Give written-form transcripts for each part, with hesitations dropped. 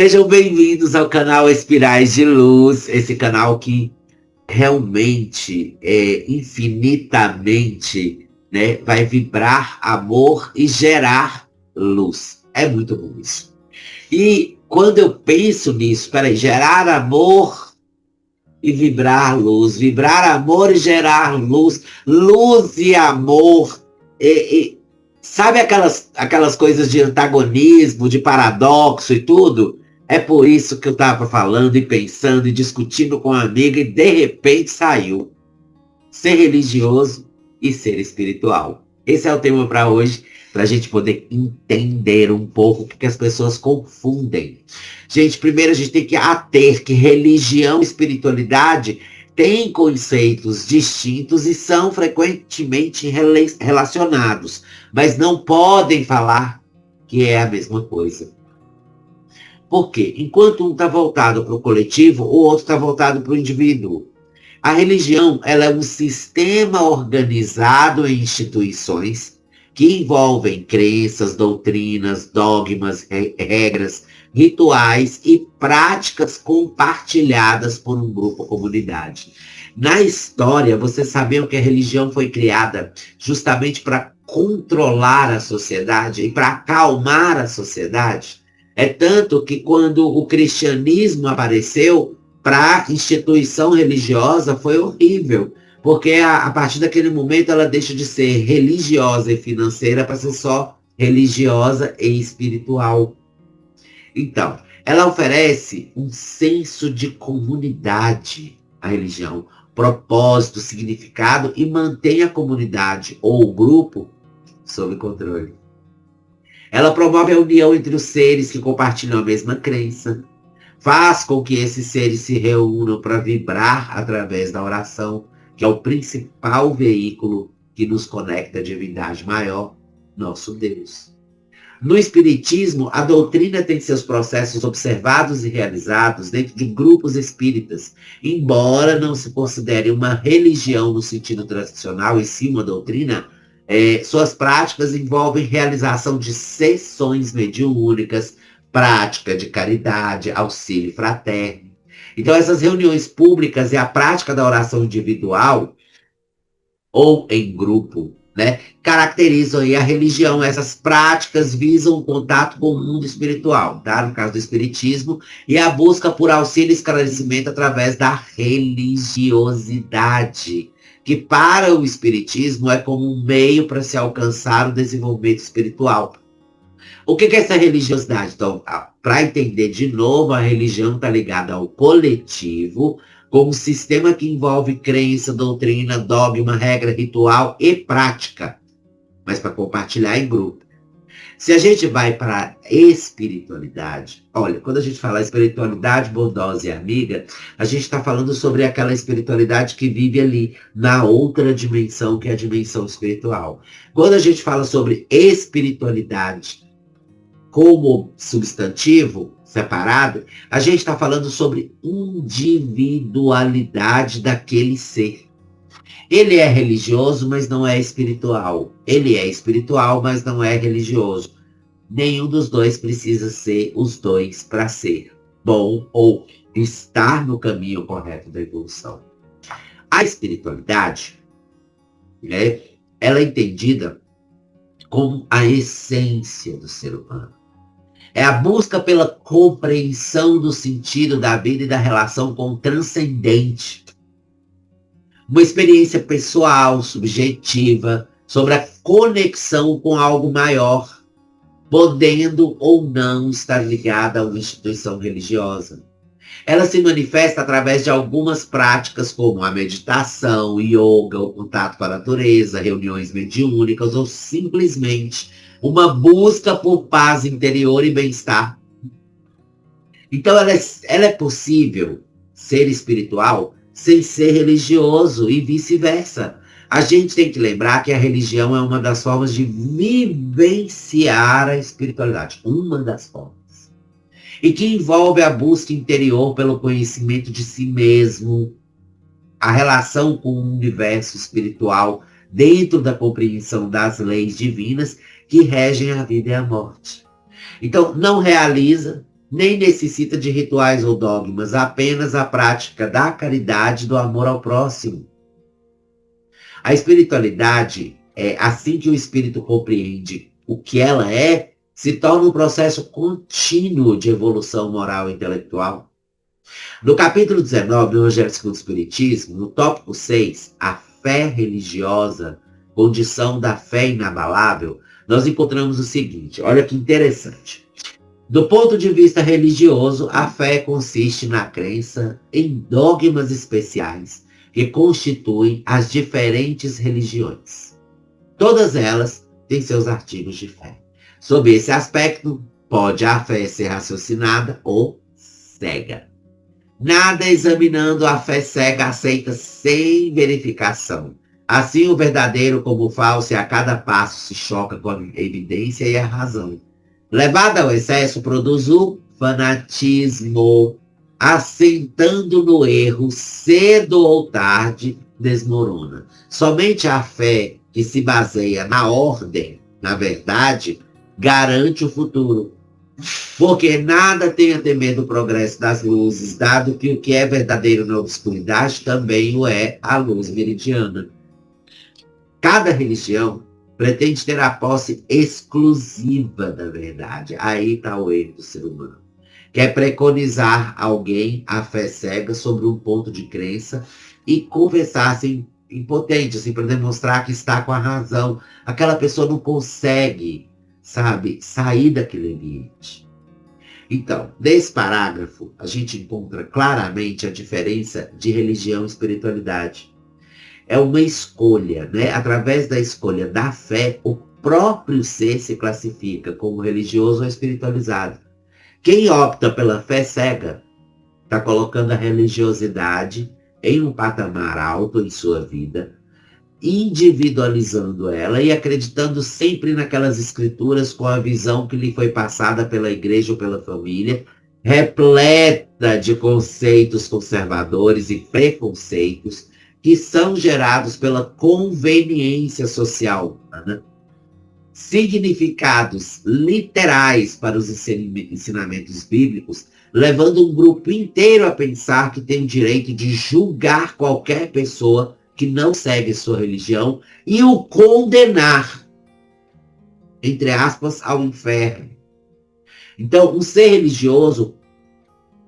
Sejam bem-vindos ao canal Espirais de Luz, esse canal que realmente é infinitamente, né, vai vibrar amor e gerar luz. É muito bom isso. E quando eu penso nisso, peraí, gerar amor e vibrar amor e gerar luz, luz e amor, sabe aquelas coisas de antagonismo, de paradoxo e tudo? É por isso que eu estava falando e pensando e discutindo com uma amiga e de repente saiu ser religioso e ser espiritual. Esse é o tema para hoje, para a gente poder entender um pouco o que as pessoas confundem. Gente, primeiro a gente tem que ater que religião e espiritualidade têm conceitos distintos e são frequentemente relacionados, mas não podem falar que é a mesma coisa. Por quê? Enquanto um está voltado para o coletivo, o outro está voltado para o indivíduo. A religião, ela é um sistema organizado em instituições que envolvem crenças, doutrinas, dogmas, regras, rituais e práticas compartilhadas por um grupo ou comunidade. Na história, vocês sabiam que a religião foi criada justamente para controlar a sociedade e para acalmar a sociedade? É tanto que quando o cristianismo apareceu, para a instituição religiosa foi horrível, porque a partir daquele momento ela deixa de ser religiosa e financeira para ser só religiosa e espiritual. Então, ela oferece um senso de comunidade, a religião, propósito, significado e mantém a comunidade ou o grupo sob controle. Ela promove a união entre os seres que compartilham a mesma crença, faz com que esses seres se reúnam para vibrar através da oração, que é o principal veículo que nos conecta à divindade maior, nosso Deus. No Espiritismo, a doutrina tem seus processos observados e realizados dentro de grupos espíritas, embora não se considere uma religião no sentido tradicional, e sim uma doutrina. Suas práticas envolvem realização de sessões mediúnicas, prática de caridade, auxílio fraterno. Então, essas reuniões públicas e a prática da oração individual ou em grupo, né, caracterizam aí a religião. Essas práticas visam o contato com o mundo espiritual, tá? No caso do espiritismo, e a busca por auxílio e esclarecimento através da religiosidade, que para o espiritismo é como um meio para se alcançar o desenvolvimento espiritual. O que é essa religiosidade? Então, para entender de novo, a religião está ligada ao coletivo, como um sistema que envolve crença, doutrina, dogma, regra, ritual e prática, mas para compartilhar em grupo. Se a gente vai para a espiritualidade, olha, quando a gente fala espiritualidade bondosa e amiga, a gente está falando sobre aquela espiritualidade que vive ali na outra dimensão, que é a dimensão espiritual. Quando a gente fala sobre espiritualidade como substantivo separado, a gente está falando sobre individualidade daquele ser. Ele é religioso, mas não é espiritual. Ele é espiritual, mas não é religioso. Nenhum dos dois precisa ser os dois para ser bom ou estar no caminho correto da evolução. A espiritualidade, né, ela é entendida como a essência do ser humano. É a busca pela compreensão do sentido da vida e da relação com o transcendente. Uma experiência pessoal, subjetiva, sobre a conexão com algo maior, podendo ou não estar ligada a uma instituição religiosa. Ela se manifesta através de algumas práticas como a meditação, yoga, o contato com a natureza, reuniões mediúnicas ou simplesmente uma busca por paz interior e bem-estar. Então ela é possível ser espiritual sem ser religioso e vice-versa. A gente tem que lembrar que a religião é uma das formas de vivenciar a espiritualidade. Uma das formas. E que envolve a busca interior pelo conhecimento de si mesmo, a relação com o universo espiritual dentro da compreensão das leis divinas que regem a vida e a morte. Então, não realiza, nem necessita de rituais ou dogmas, apenas a prática da caridade e do amor ao próximo. A espiritualidade, assim que o espírito compreende o que ela é, se torna um processo contínuo de evolução moral e intelectual. No capítulo 19 do Evangelho segundo o Espiritismo, no tópico 6, a fé religiosa, condição da fé inabalável, nós encontramos o seguinte, olha que interessante. Do ponto de vista religioso, a fé consiste na crença em dogmas especiais que constituem as diferentes religiões. Todas elas têm seus artigos de fé. Sob esse aspecto, pode a fé ser raciocinada ou cega. Nada examinando a fé cega aceita sem verificação. Assim, o verdadeiro como o falso, a cada passo se choca com a evidência e a razão. Levada ao excesso, produz o fanatismo, assentando no erro, cedo ou tarde, desmorona. Somente a fé que se baseia na ordem, na verdade, garante o futuro. Porque nada tem a temer do progresso das luzes, dado que o que é verdadeiro na obscuridade também o é a luz meridiana. Cada religião pretende ter a posse exclusiva da verdade. Aí está o erro do ser humano. Quer preconizar alguém a fé cega sobre um ponto de crença e conversar assim, impotente, assim, para demonstrar que está com a razão. Aquela pessoa não consegue, sabe, sair daquele ambiente. Então, nesse parágrafo, a gente encontra claramente a diferença de religião e espiritualidade. É uma escolha, né? Através da escolha da fé, o próprio ser se classifica como religioso ou espiritualizado. Quem opta pela fé cega está colocando a religiosidade em um patamar alto em sua vida, individualizando ela e acreditando sempre naquelas escrituras com a visão que lhe foi passada pela igreja ou pela família, repleta de conceitos conservadores e preconceitos que são gerados pela conveniência social humana, significados literais para os ensinamentos bíblicos, levando um grupo inteiro a pensar que tem o direito de julgar qualquer pessoa que não segue sua religião e o condenar, entre aspas, ao inferno. Então, um ser religioso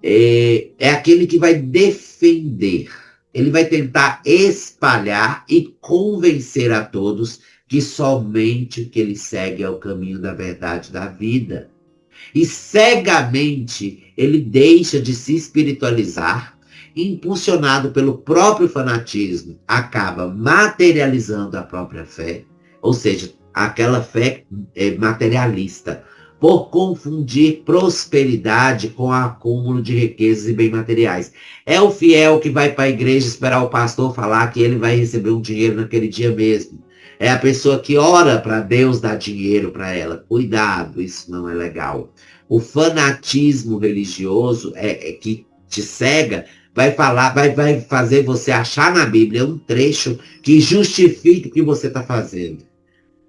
é aquele que vai defender, ele vai tentar espalhar e convencer a todos que somente o que ele segue é o caminho da verdade da vida. E cegamente ele deixa de se espiritualizar, impulsionado pelo próprio fanatismo, acaba materializando a própria fé, ou seja, aquela fé materialista, por confundir prosperidade com acúmulo de riquezas e bens materiais. É o fiel que vai para a igreja esperar o pastor falar que ele vai receber um dinheiro naquele dia mesmo. É a pessoa que ora para Deus dar dinheiro para ela. Cuidado, isso não é legal. O fanatismo religioso que te cega, vai fazer você achar na Bíblia um trecho que justifique o que você está fazendo.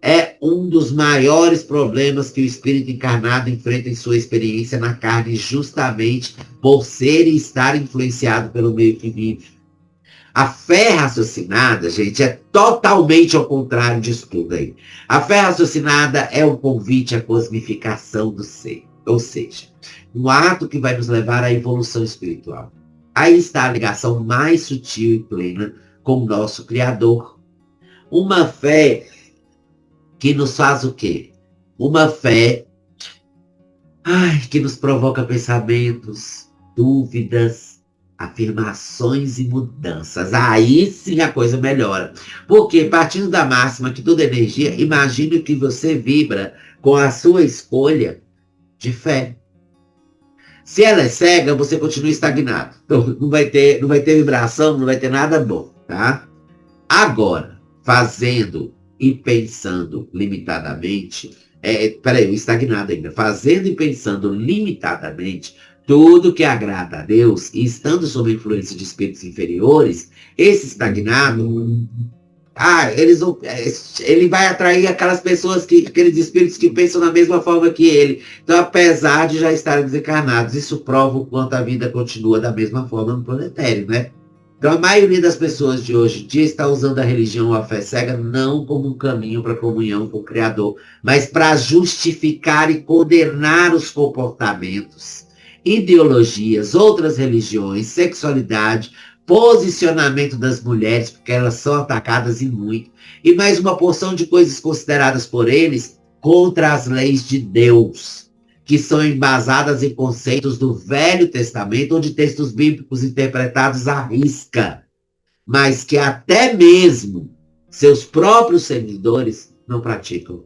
É um dos maiores problemas que o espírito encarnado enfrenta em sua experiência na carne, justamente por ser e estar influenciado pelo meio que vive. A fé raciocinada, gente, é totalmente ao contrário disso tudo aí. A fé raciocinada é um convite à cosmificação do ser, ou seja, um ato que vai nos levar à evolução espiritual. Aí está a ligação mais sutil e plena com o nosso Criador. Uma fé que nos faz o quê? Uma fé que nos provoca pensamentos, dúvidas, afirmações e mudanças. Aí sim a coisa melhora. Porque partindo da máxima que tudo é energia, imagine que você vibra com a sua escolha de fé. Se ela é cega, você continua estagnado. Então, não vai ter vibração, não vai ter nada bom, tá? Agora, fazendo e pensando limitadamente, estagnado ainda, fazendo e pensando limitadamente tudo que agrada a Deus e estando sob a influência de espíritos inferiores, esse estagnado ele vai atrair aquelas pessoas, aqueles espíritos que pensam da mesma forma que ele. Então, apesar de já estarem desencarnados, isso prova o quanto a vida continua da mesma forma no planetário, né? Então, a maioria das pessoas de hoje em dia está usando a religião ou a fé cega não como um caminho para a comunhão com o Criador, mas para justificar e condenar os comportamentos, ideologias, outras religiões, sexualidade, posicionamento das mulheres, porque elas são atacadas e muito, e mais uma porção de coisas consideradas por eles contra as leis de Deus, que são embasadas em conceitos do Velho Testamento ou de textos bíblicos interpretados à risca, mas que até mesmo seus próprios seguidores não praticam.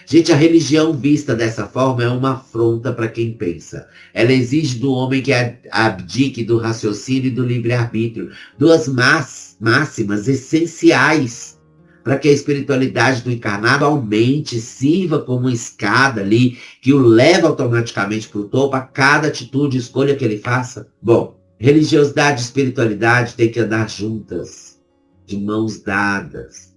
Gente, a religião vista dessa forma é uma afronta para quem pensa. Ela exige do homem que abdique do raciocínio e do livre-arbítrio, duas máximas essenciais para que a espiritualidade do encarnado aumente, sirva como uma escada ali, que o leva automaticamente para o topo a cada atitude e escolha que ele faça. Bom, religiosidade e espiritualidade têm que andar juntas, de mãos dadas,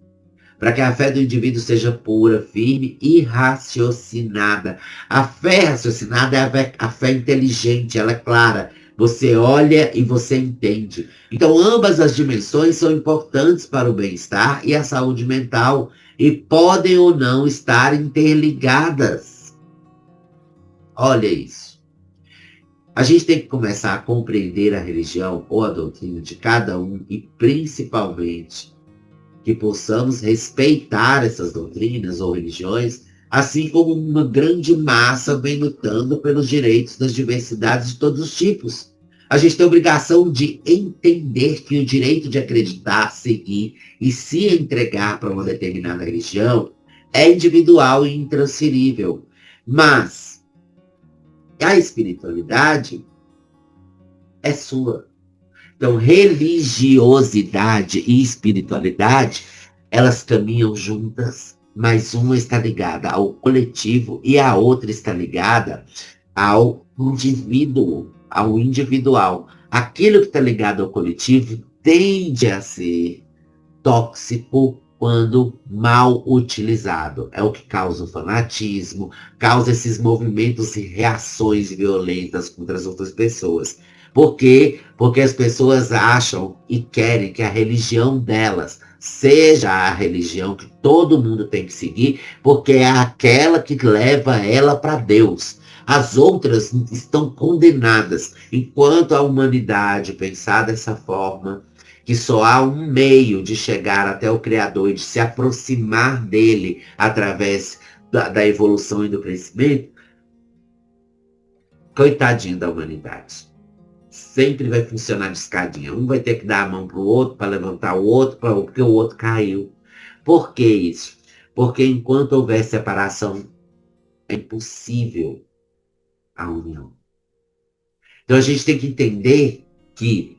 para que a fé do indivíduo seja pura, firme e raciocinada. A fé raciocinada é a fé inteligente, ela é clara. Você olha e você entende. Então, ambas as dimensões são importantes para o bem-estar e a saúde mental e podem ou não estar interligadas. Olha isso. A gente tem que começar a compreender a religião ou a doutrina de cada um e, principalmente, que possamos respeitar essas doutrinas ou religiões, assim como uma grande massa vem lutando pelos direitos das diversidades de todos os tipos. A gente tem a obrigação de entender que o direito de acreditar, seguir e se entregar para uma determinada religião é individual e intransferível. Mas a espiritualidade é sua. Então, religiosidade e espiritualidade, elas caminham juntas, mas uma está ligada ao coletivo e a outra está ligada ao indivíduo, ao individual. Aquilo que está ligado ao coletivo tende a ser tóxico quando mal utilizado. É o que causa o fanatismo, causa esses movimentos e reações violentas contra as outras pessoas. Por quê? Porque as pessoas acham e querem que a religião delas seja a religião que todo mundo tem que seguir, porque é aquela que leva ela para Deus. As outras estão condenadas. Enquanto a humanidade pensar dessa forma, que só há um meio de chegar até o Criador e de se aproximar dele através da evolução e do crescimento, coitadinho da humanidade. Sempre vai funcionar de escadinha. Um vai ter que dar a mão para o outro, para levantar o outro, porque o outro caiu. Por que isso? Porque enquanto houver separação, é impossível a união. Então a gente tem que entender que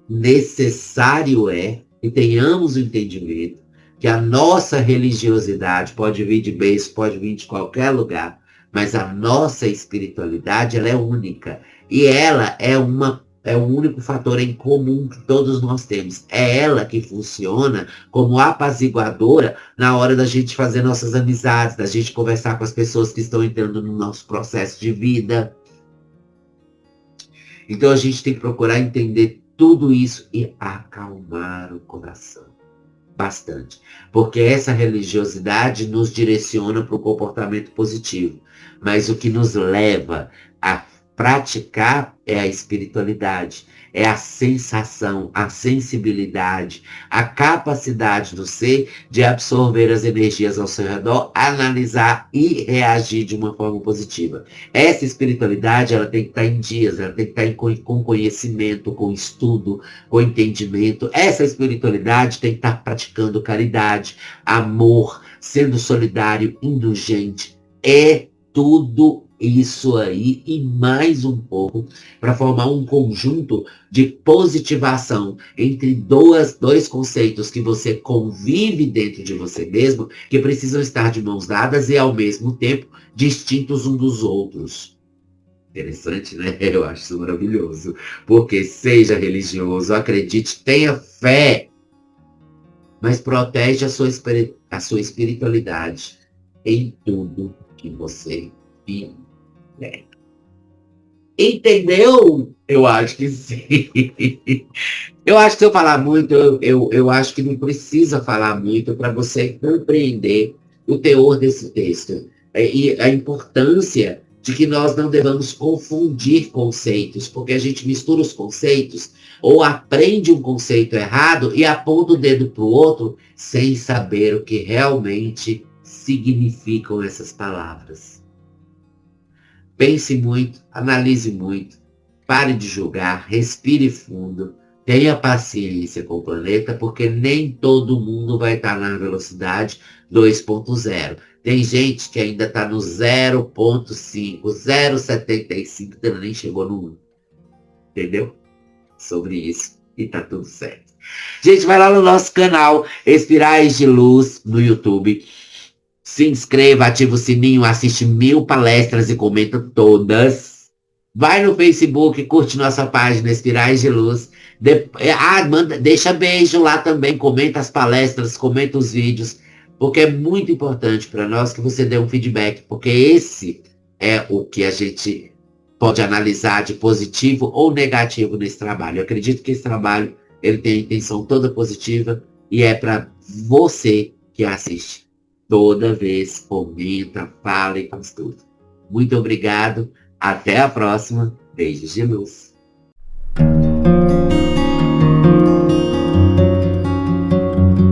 necessário é que tenhamos o entendimento que a nossa religiosidade pode vir de berço, pode vir de qualquer lugar, mas a nossa espiritualidade, ela é única. E ela é o único fator em comum que todos nós temos. É ela que funciona como apaziguadora na hora da gente fazer nossas amizades, da gente conversar com as pessoas que estão entrando no nosso processo de vida. Então a gente tem que procurar entender tudo isso e acalmar o coração. Bastante. Porque essa religiosidade nos direciona para o comportamento positivo. Mas o que nos leva a praticar é a espiritualidade, é a sensação, a sensibilidade, a capacidade do ser de absorver as energias ao seu redor, analisar e reagir de uma forma positiva. Essa espiritualidade, ela tem que estar em dias, ela tem que estar com conhecimento, com estudo, com entendimento. Essa espiritualidade tem que estar praticando caridade, amor, sendo solidário, indulgente. É tudo isso aí e mais um pouco para formar um conjunto de positivação entre dois conceitos que você convive dentro de você mesmo, que precisam estar de mãos dadas e ao mesmo tempo distintos uns dos outros. Interessante, né? Eu acho isso maravilhoso. Porque seja religioso, acredite, tenha fé. mas protege a sua espiritualidade em tudo que você fizer. Entendeu? Eu acho que sim. Eu acho que se eu falar muito, eu acho que não precisa falar muito para você compreender o teor desse texto. E a importância de que nós não devamos confundir conceitos, porque a gente mistura os conceitos ou aprende um conceito errado e aponta o dedo para o outro sem saber o que realmente significam essas palavras. Pense muito, analise muito, pare de julgar, respire fundo, tenha paciência com o planeta, porque nem todo mundo vai estar na velocidade 2.0. Tem gente que ainda está no 0.5, 0.75, ainda nem chegou no 1. Entendeu? Sobre isso. E tá tudo certo. Gente, vai lá no nosso canal Espirais de Luz no YouTube. Se inscreva, ativa o sininho, assiste 1000 palestras e comenta todas. Vai no Facebook, curte nossa página Espirais de Luz. Deixa beijo lá também, comenta as palestras, comenta os vídeos, porque é muito importante para nós que você dê um feedback, porque esse é o que a gente pode analisar de positivo ou negativo nesse trabalho. Eu acredito que esse trabalho ele tem a intenção toda positiva e é para você que assiste. Toda vez comenta, fala e faz tudo. Muito obrigado. Até a próxima. Beijos de luz.